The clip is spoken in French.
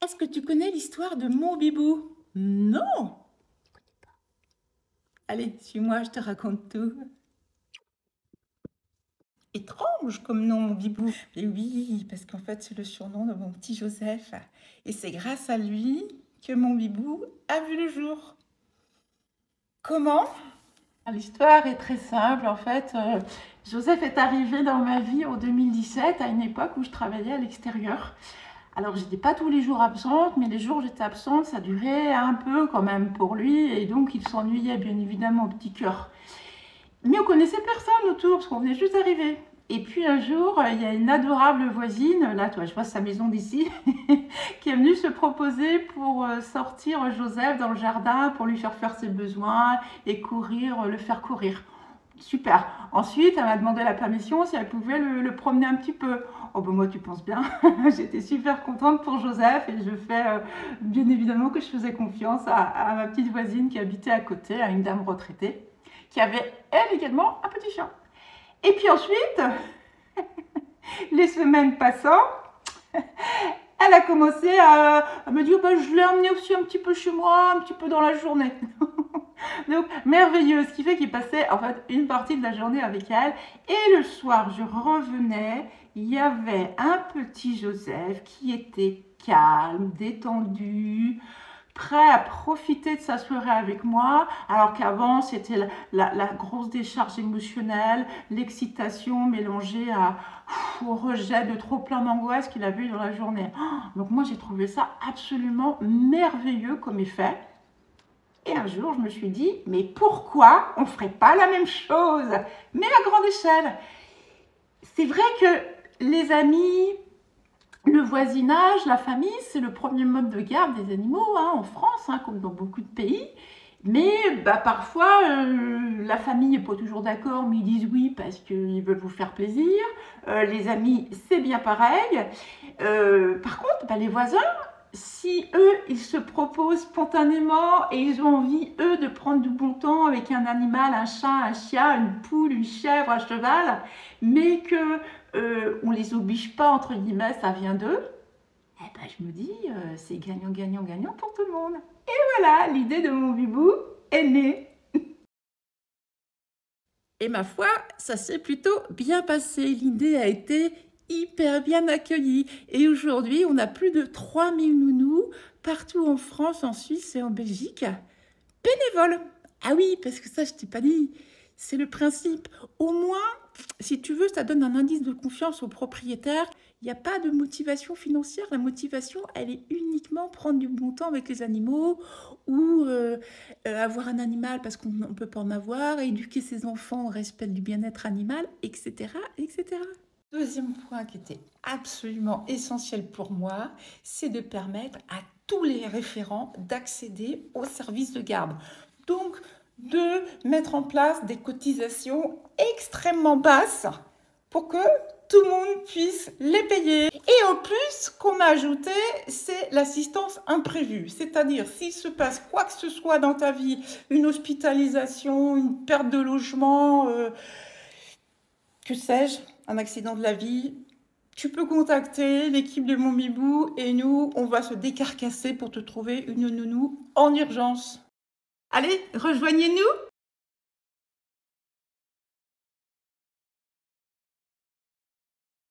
Est-ce que tu connais l'histoire de mon bibou? Non. Allez, suis-moi, je te raconte tout. Étrange comme nom, mon bibou. Et oui, parce qu'en fait, c'est le surnom de mon petit Joseph. Et c'est grâce à lui que mon bibou a vu le jour. Comment? L'histoire est très simple. En fait, Joseph est arrivé dans ma vie en 2017, à une époque où je travaillais à l'extérieur. Alors, j'étais pas tous les jours absente, mais les jours où j'étais absente, ça durait un peu quand même pour lui, et donc il s'ennuyait bien évidemment au petit cœur. Mais on connaissait personne autour, parce qu'on venait juste d'arriver. Et puis un jour, il y a une adorable voisine, là, toi, je vois sa maison d'ici, qui est venue se proposer pour sortir Joseph dans le jardin pour lui faire ses besoins et courir, le faire courir. Super. Ensuite, elle m'a demandé la permission si elle pouvait le promener un petit peu. Oh ben moi, tu penses bien. J'étais super contente pour Joseph et je fais bien évidemment que je faisais confiance à ma petite voisine qui habitait à côté, à une dame retraitée, qui avait elle également un petit chien. Et puis ensuite, les semaines passant, elle a commencé à me dire bah, je l'ai emmené aussi un petit peu chez moi, un petit peu dans la journée. Donc merveilleux, ce qui fait qu'il passait en fait une partie de la journée avec elle. Et le soir, je revenais, il y avait un petit Joseph qui était calme, détendu, prêt à profiter de sa soirée avec moi, alors qu'avant c'était la grosse décharge émotionnelle, l'excitation mélangée au rejet de trop plein d'angoisse qu'il a vu dans la journée. Donc moi j'ai trouvé ça absolument merveilleux comme effet. Et un jour, je me suis dit, mais pourquoi on ne ferait pas la même chose, mais à grande échelle? C'est vrai que les amis, le voisinage, la famille, c'est le premier mode de garde des animaux en France, comme dans beaucoup de pays. Mais parfois, la famille n'est pas toujours d'accord, mais ils disent oui parce qu'ils veulent vous faire plaisir. Les amis, c'est bien pareil. Par contre, les voisins, si eux, ils se proposent spontanément et ils ont envie, eux, de prendre du bon temps avec un animal, un chat, un chien, une poule, une chèvre, un cheval, mais que on les oblige pas, entre guillemets, ça vient d'eux, je me dis, c'est gagnant, gagnant, gagnant pour tout le monde. Et voilà, l'idée de mon bibou est née. Et ma foi, ça s'est plutôt bien passé. L'idée a été hyper bien accueillie. Et aujourd'hui, on a plus de 3000 nounous partout en France, en Suisse et en Belgique. Bénévoles. Ah oui, parce que ça, je t'ai pas dit. C'est le principe. Au moins, si tu veux, ça donne un indice de confiance au propriétaire. Il n'y a pas de motivation financière. La motivation, elle est uniquement prendre du bon temps avec les animaux ou avoir un animal parce qu'on ne peut pas en avoir, éduquer ses enfants au respect du bien-être animal, etc., etc. Deuxième point qui était absolument essentiel pour moi, c'est de permettre à tous les référents d'accéder aux services de garde. Donc, de mettre en place des cotisations extrêmement basses pour que tout le monde puisse les payer. Et en plus, ce qu'on a ajouté, c'est l'assistance imprévue. C'est-à-dire, s'il se passe quoi que ce soit dans ta vie, une hospitalisation, une perte de logement, que sais-je, un accident de la vie, tu peux contacter l'équipe de Mon Bibou et nous, on va se décarcasser pour te trouver une nounou en urgence. Allez, rejoignez-nous!